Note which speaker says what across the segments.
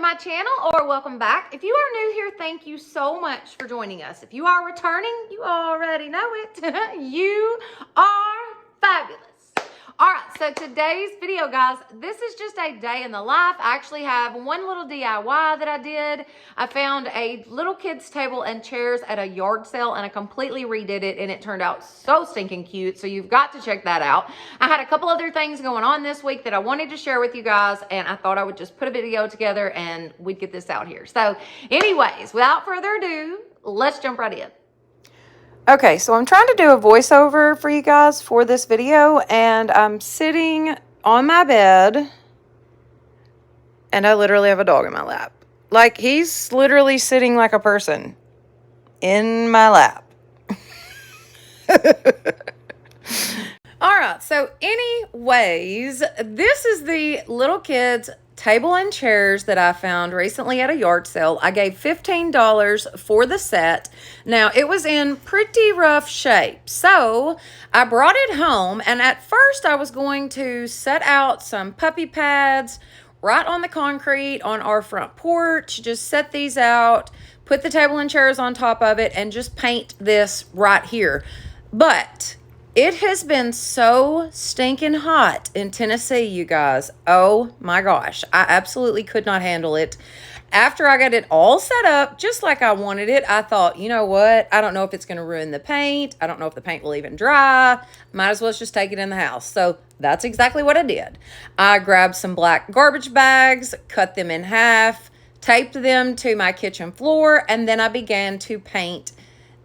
Speaker 1: my channel or welcome back. If you are new here, thank you so much for joining us. If you are returning, you already know it. You are fabulous. All right, so today's video, guys, this is just a day in the life. I actually have one little DIY that I did. I found a little kids table and chairs at a yard sale and I completely redid it and it turned out so stinking cute. So you've got to check that out. I had a couple other things going on this week that I wanted to share with you guys and I thought I would just put a video together and we'd get this out here. So anyways, without further ado, let's jump right in.
Speaker 2: Okay, so I'm trying to do a voiceover for you guys for this video, and I'm sitting on my bed, and I literally have a dog in my lap. Like, he's literally sitting like a person in my lap. All right, so anyways, this is the little kids table and chairs that I found recently at a yard sale. I gave $15 for the set. Now, it was in pretty rough shape. So I brought it home, and at first I was going to set out some puppy pads right on the concrete on our front porch. Just set these out, put the table and chairs on top of it, and just paint this right here. But it has been so stinking hot in Tennessee, you guys. Oh my gosh. I absolutely could not handle it. After I got it all set up, just like I wanted it, I thought, you know what? I don't know if it's going to ruin the paint. I don't know if the paint will even dry. Might as well just take it in the house. So that's exactly what I did. I grabbed some black garbage bags, cut them in half, taped them to my kitchen floor, and then I began to paint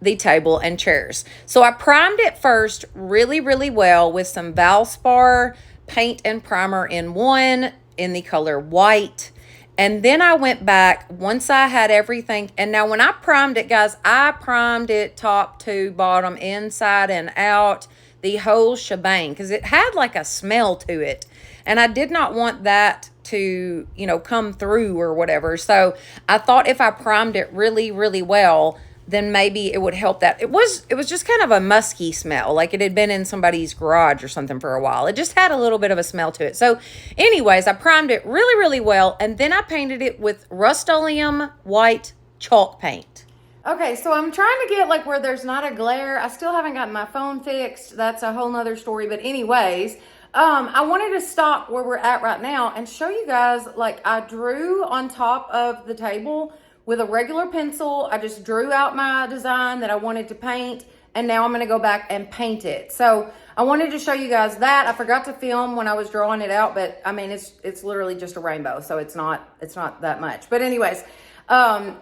Speaker 2: the table and chairs. So I primed it first really well with some Valspar paint and primer in one in the color white. And then I went back once I had everything. And now when I primed it, guys, I primed it top to bottom, inside and out, the whole shebang, because it had like a smell to it. And I did not want that to, you know, come through or whatever. So I thought if I primed it really well, then maybe it would help that. It was just kind of a musky smell, like it had been in somebody's garage or something for a while. It just had a little bit of a smell to it. So anyways, I primed it really well, and then I painted it with Rust-Oleum white chalk paint. Okay, so I'm trying to get like where there's not a glare. I still haven't gotten my phone fixed. That's a whole nother story. But anyways, I wanted to stop where we're at right now and show you guys, like I drew on top of the table with a regular pencil. I just drew out my design that I wanted to paint, and now I'm going to go back and paint it. So I wanted to show you guys that. I forgot to film when I was drawing it out, but I mean, it's literally just a rainbow, so it's not that much. But anyways,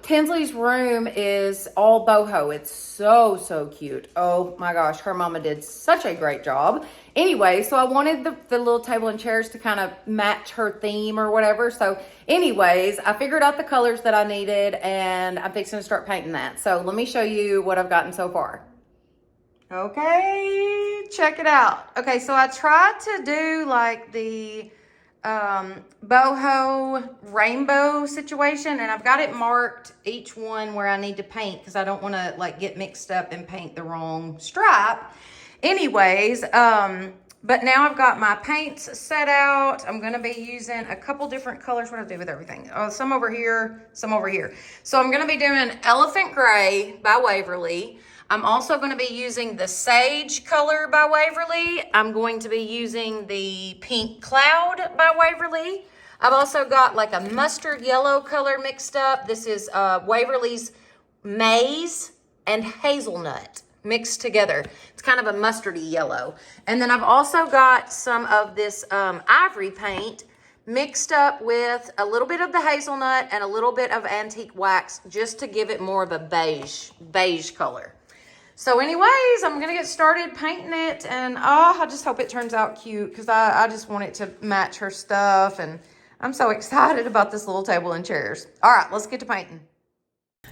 Speaker 2: Tinsley's room is all boho. It's so cute. Oh my gosh, her mama did such a great job. Anyway, so I wanted the little table and chairs to kind of match her theme or whatever. So anyways, I figured out the colors that I needed and I'm fixing to start painting that. So let me show you what I've gotten so far. Okay, check it out. Okay, so I tried to do like the boho rainbow situation, and I've got it marked each one where I need to paint because I don't want to like get mixed up and paint the wrong stripe. Anyways, but now I've got my paints set out. I'm going to be using a couple different colors. What do I do with everything? Oh, some over here, some over here. So I'm going to be doing Elephant Gray by Waverly. I'm also going to be using the Sage color by Waverly. I'm going to be using the Pink Cloud by Waverly. I've also got like a mustard yellow color mixed up. This is Waverly's Maize and Hazelnut mixed together. It's kind of a mustardy yellow. And then I've also got some of this ivory paint mixed up with a little bit of the hazelnut and a little bit of antique wax just to give it more of a beige color. So anyways, I'm going to get started painting it, and I just hope it turns out cute because I just want it to match her stuff, and I'm so excited about this little table and chairs. All right, let's get to painting.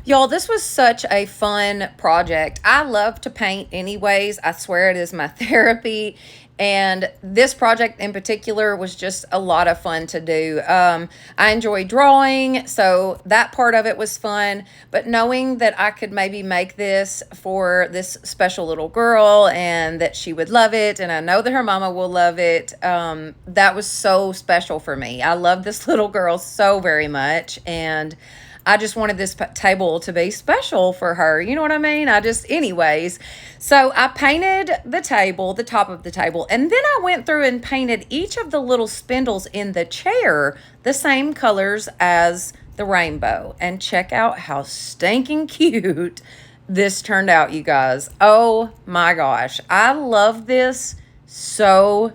Speaker 2: Y'all, this was such a fun project. I love to paint anyways. I swear it is my therapy. And this project in particular was just a lot of fun to do. I enjoy drawing, so that part of it was fun. But knowing that I could maybe make this for this special little girl and that she would love it, and I know that her mama will love it, that was so special for me. I love this little girl so very much. And I just wanted this table to be special for her. You know what I mean? Anyways. So I painted the table, the top of the table, and then I went through and painted each of the little spindles in the chair the same colors as the rainbow. And check out how stinking cute this turned out, you guys. Oh my gosh. I love this so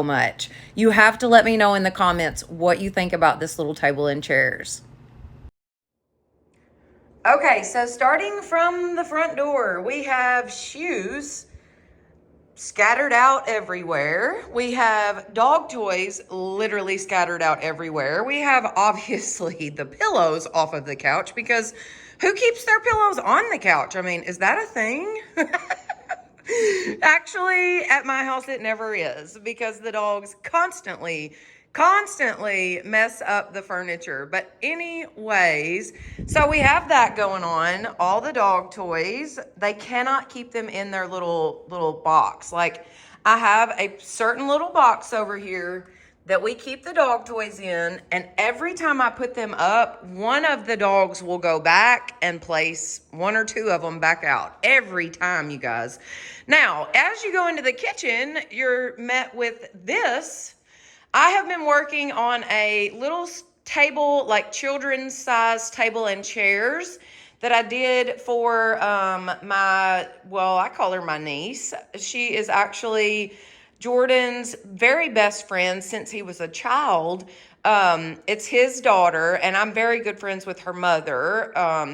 Speaker 2: much. You have to let me know in the comments what you think about this little table and chairs. Okay, so starting from the front door, we have shoes scattered out everywhere. We have dog toys literally scattered out everywhere. We have obviously the pillows off of the couch because who keeps their pillows on the couch? I mean, is that a thing? Actually, at my house, it never is because the dogs constantly mess up the furniture. But anyways, so we have that going on. All the dog toys, they cannot keep them in their little box. Like I have a certain little box over here that we keep the dog toys in, and every time I put them up, one of the dogs will go back and place one or two of them back out every time, you guys. Now, as you go into the kitchen, you're met with this. I have been working on a little table, like children's size table and chairs that I did for I call her my niece. She is actually Jordan's very best friend since he was a child. It's his daughter, and I'm very good friends with her mother.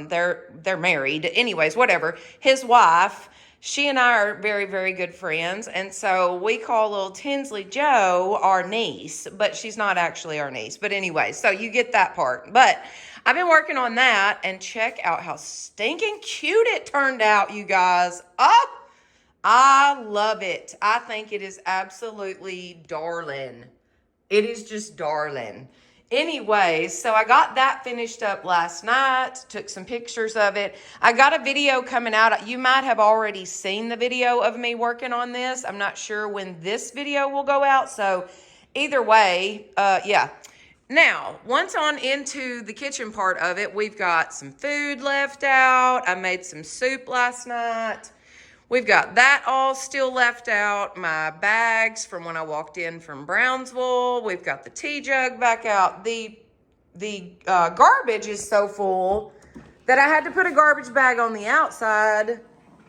Speaker 2: They're married. Anyways, whatever. His wife, she and I are very, very good friends, and so we call little Tinsley Joe our niece, but she's not actually our niece. But anyway, so you get that part. But I've been working on that, and check out how stinking cute it turned out, you guys. Oh, I love it. I think it is absolutely darling. It is just darling. Anyways, so I got that finished up last night, took some pictures of it. I got a video coming out. You might have already seen the video of me working on this. I'm not sure when this video will go out. So either way, yeah. Now, once on into the kitchen part of it, we've got some food left out. I made some soup last night. We've got that all still left out. My bags from when I walked in from Brownsville. We've got the tea jug back out. The garbage is so full that I had to put a garbage bag on the outside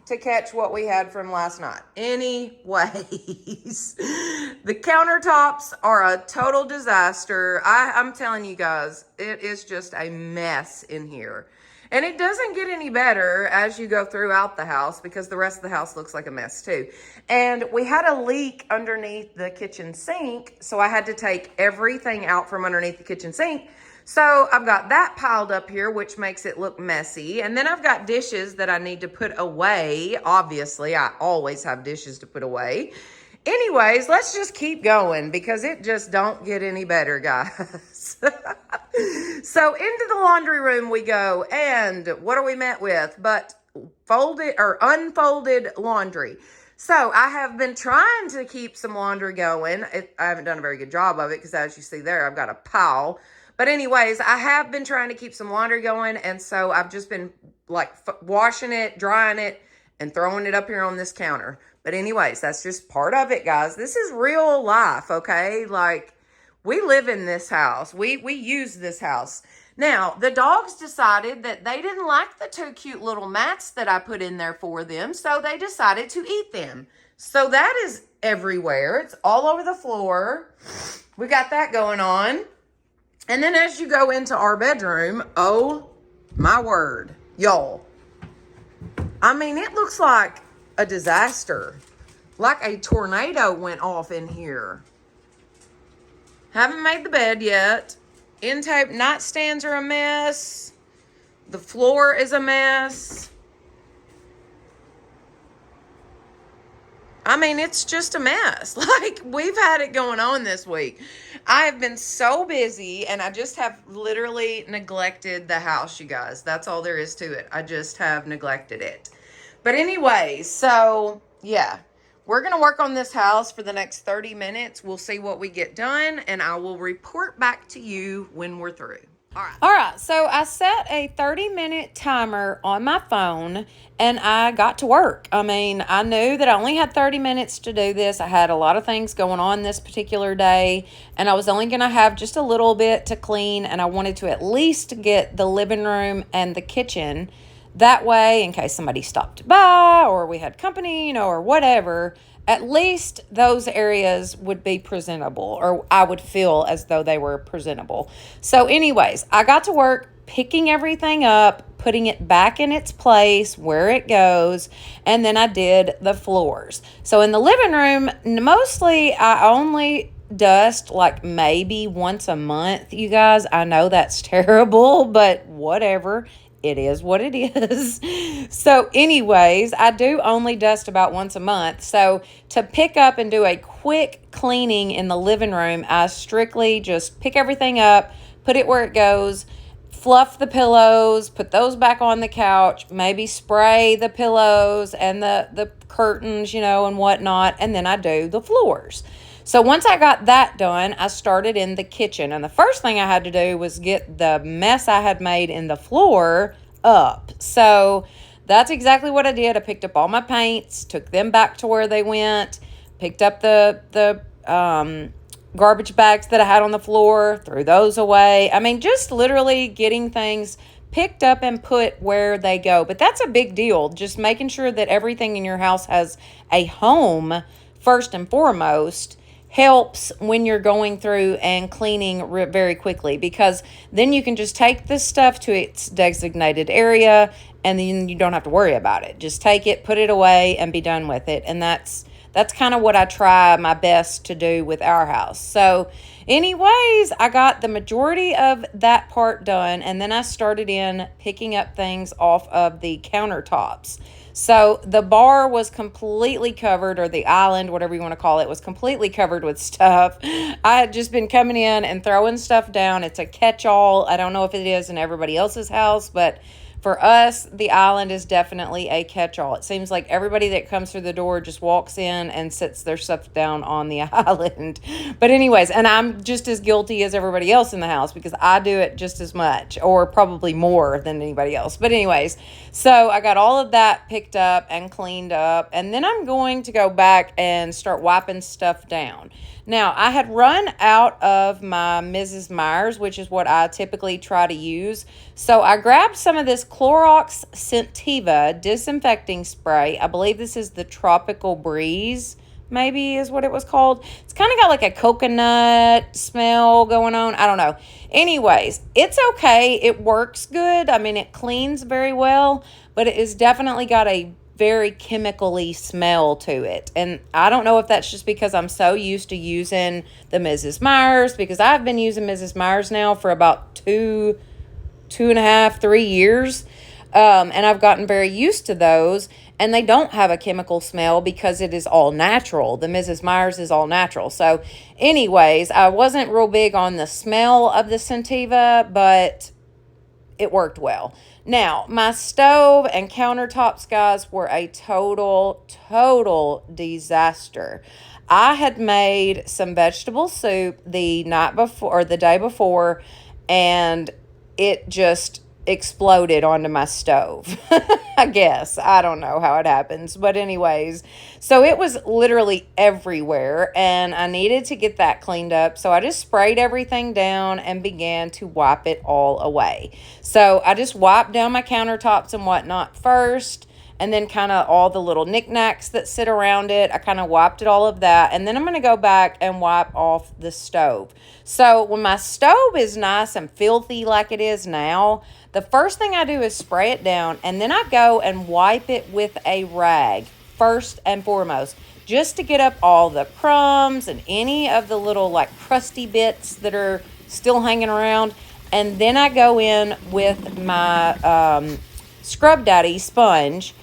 Speaker 2: to catch what we had from last night. Anyways, the countertops are a total disaster. I'm telling you guys, it is just a mess in here. And it doesn't get any better as you go throughout the house because the rest of the house looks like a mess too. And we had a leak underneath the kitchen sink, so I had to take everything out from underneath the kitchen sink. So I've got that piled up here, which makes it look messy. And then I've got dishes that I need to put away. Obviously, I always have dishes to put away. Anyways, let's just keep going because it just don't get any better, guys. So into the laundry room we go, and what are we met with but folded or unfolded laundry? So I have been trying to keep some laundry going. I haven't done a very good job of it because as you see there, I've got a pile. But anyways, I have been trying to keep some laundry going, and so I've just been like washing it, drying it, and throwing it up here on this counter. But anyways, that's just part of it, guys. This is real life, okay? Like, we live in this house. We use this house. Now, the dogs decided that they didn't like the two cute little mats that I put in there for them, so they decided to eat them. So that is everywhere. It's all over the floor. We got that going on. And then as you go into our bedroom, oh my word, y'all. I mean, it looks like a disaster. Like a tornado went off in here. Haven't made the bed yet. End tape nightstands are a mess. The floor is a mess. I mean, it's just a mess. Like, we've had it going on this week. I have been so busy, and I just have literally neglected the house, you guys. That's all there is to it. I just have neglected it. But anyways, so, yeah. We're going to work on this house for the next 30 minutes. We'll see what we get done, and I will report back to you when we're through. All right, so I set a 30-minute timer on my phone, and I got to work. I mean, I knew that I only had 30 minutes to do this. I had a lot of things going on this particular day, and I was only going to have just a little bit to clean, and I wanted to at least get the living room and the kitchen. That way, in case somebody stopped by or we had company, or whatever, at least those areas would be presentable, or I would feel as though they were presentable. So anyways, I got to work picking everything up, putting it back in its place where it goes, and then I did the floors. So in the living room, mostly I only dust like maybe once a month, you guys. I know that's terrible, but whatever. It is what it is. So anyways, I do only dust about once a month. So to pick up and do a quick cleaning in the living room, I strictly just pick everything up, put it where it goes, fluff the pillows, put those back on the couch, maybe spray the pillows and the curtains, and whatnot, and then I do the floors. So once I got that done, I started in the kitchen. And the first thing I had to do was get the mess I had made in the floor up. So that's exactly what I did. I picked up all my paints, took them back to where they went, picked up the garbage bags that I had on the floor, threw those away. I mean, just literally getting things picked up and put where they go. But that's a big deal. Just making sure that everything in your house has a home first and foremost helps when you're going through and cleaning very quickly, because then you can just take this stuff to its designated area and then you don't have to worry about it. Just take it, put it away, and be done with it. And that's kind of what I try my best to do with our house. So anyways, I got the majority of that part done, and then I started in picking up things off of the countertops. So the bar was completely covered, or the island, whatever you want to call it, was completely covered with stuff. I had just been coming in and throwing stuff down. It's a catch-all. I don't know if it is in everybody else's house, but for us, the island is definitely a catch-all. It seems like everybody that comes through the door just walks in and sits their stuff down on the island. But anyways, and I'm just as guilty as everybody else in the house because I do it just as much, or probably more than anybody else. But anyways, so I got all of that picked up and cleaned up, and then I'm going to go back and start wiping stuff down. Now, I had run out of my Mrs. Meyer's, which is what I typically try to use. So I grabbed some of this Clorox Scentiva disinfecting spray. I believe this is the Tropical Breeze, maybe is what it was called. It's kind of got like a coconut smell going on. I don't know. Anyways, it's okay. It works good. I mean, it cleans very well, but it has definitely got a very chemically smell to it. And I don't know if that's just because I'm so used to using the Mrs. Meyer's, because I've been using Mrs. Meyer's now for about two and a half, 3 years. And I've gotten very used to those, and they don't have a chemical smell because it is all natural. The Mrs. Meyer's is all natural. So anyways, I wasn't real big on the smell of the Scentiva, but it worked well. Now, my stove and countertops, guys, were a total disaster. I had made some vegetable soup the night before, or the day before, and it just exploded onto my stove. I guess. I don't know how it happens. But anyways, so it was literally everywhere, and I needed to get that cleaned up. So I just sprayed everything down and began to wipe it all away. So I just wiped down my countertops and whatnot first, and then kind of all the little knickknacks that sit around it. I kind of wiped it all of that, and then I'm going to go back and wipe off the stove. So when my stove is nice and filthy like it is now, the first thing I do is spray it down, and then I go and wipe it with a rag first and foremost, just to get up all the crumbs and any of the little like crusty bits that are still hanging around. and then I go in with my Scrub Daddy sponge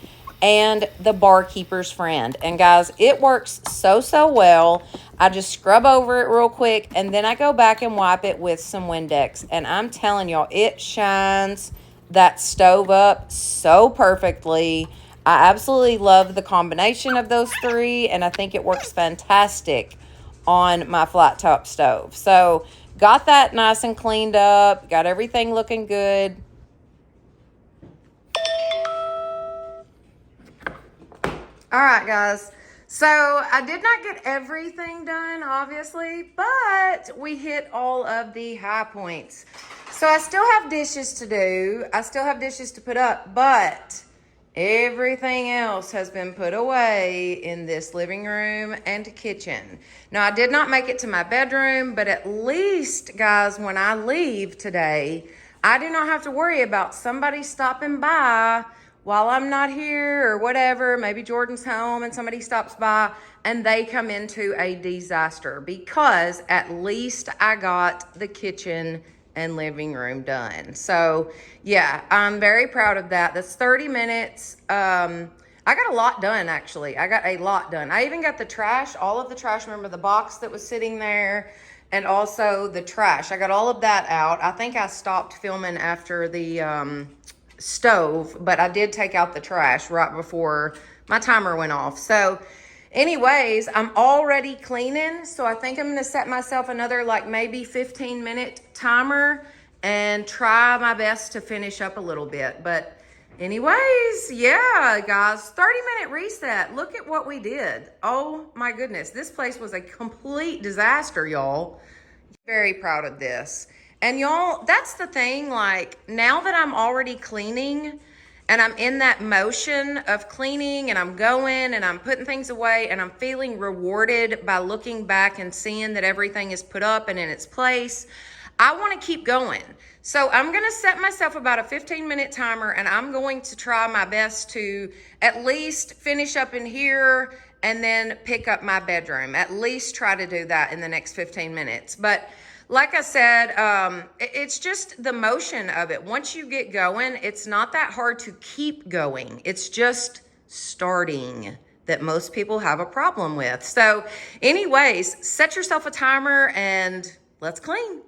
Speaker 2: and the Barkeeper's Friend. And guys, it works so well. I just scrub over it real quick, and then I go back and wipe it with some Windex. And I'm telling y'all, it shines that stove up so perfectly. I absolutely love the combination of those three, and I think it works fantastic on my flat top stove. So got that nice and cleaned up, got everything looking good. All right, guys. So I did not get everything done, obviously, but we hit all of the high points. So I still have dishes to do. I still have dishes to put up, but everything else has been put away in this living room and kitchen. Now, I did not make it to my bedroom, but at least, guys, when I leave today, I do not have to worry about somebody stopping by while I'm not here or whatever. Maybe Jordan's home and somebody stops by and they come into a disaster, because at least I got the kitchen and living room done. So yeah, I'm very proud of that. That's 30 minutes. I got a lot done, actually. I got a lot done. I even got the trash, all of the trash. Remember the box that was sitting there, and also the trash. I got all of that out. I think I stopped filming after the stove, but I did take out the trash right before my timer went off. So anyways, I'm already cleaning, so I think I'm gonna set myself another like maybe 15-minute timer and try my best to finish up a little bit. But anyways, yeah, guys, 30-minute reset. Look at what we did. Oh my goodness, this place was a complete disaster, y'all. Very proud of this. And y'all, that's the thing, like, now that I'm already cleaning and I'm in that motion of cleaning and I'm going and I'm putting things away and I'm feeling rewarded by looking back and seeing that everything is put up and in its place, I want to keep going. So I'm going to set myself about a 15-minute timer, and I'm going to try my best to at least finish up in here and then pick up my bedroom. At least try to do that in the next 15 minutes. But like I said, it's just the motion of it. Once you get going, it's not that hard to keep going. It's just starting that most people have a problem with. So anyways, set yourself a timer and let's clean.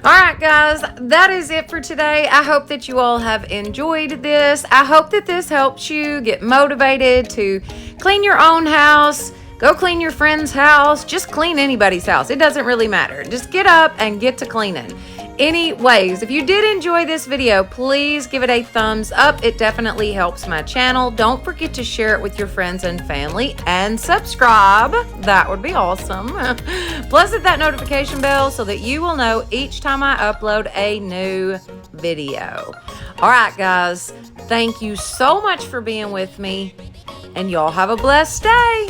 Speaker 2: All right, guys, that is it for today. I hope that you all have enjoyed this. I hope that this helps you get motivated to clean your own house. Go clean your friend's house. Just clean anybody's house. It doesn't really matter. Just get up and get to cleaning. Anyways, if you did enjoy this video, please give it a thumbs up. It definitely helps my channel. Don't forget to share it with your friends and family, and subscribe. That would be awesome. Plus hit that notification bell so that you will know each time I upload a new video. All right, guys, thank you so much for being with me, and y'all have a blessed day.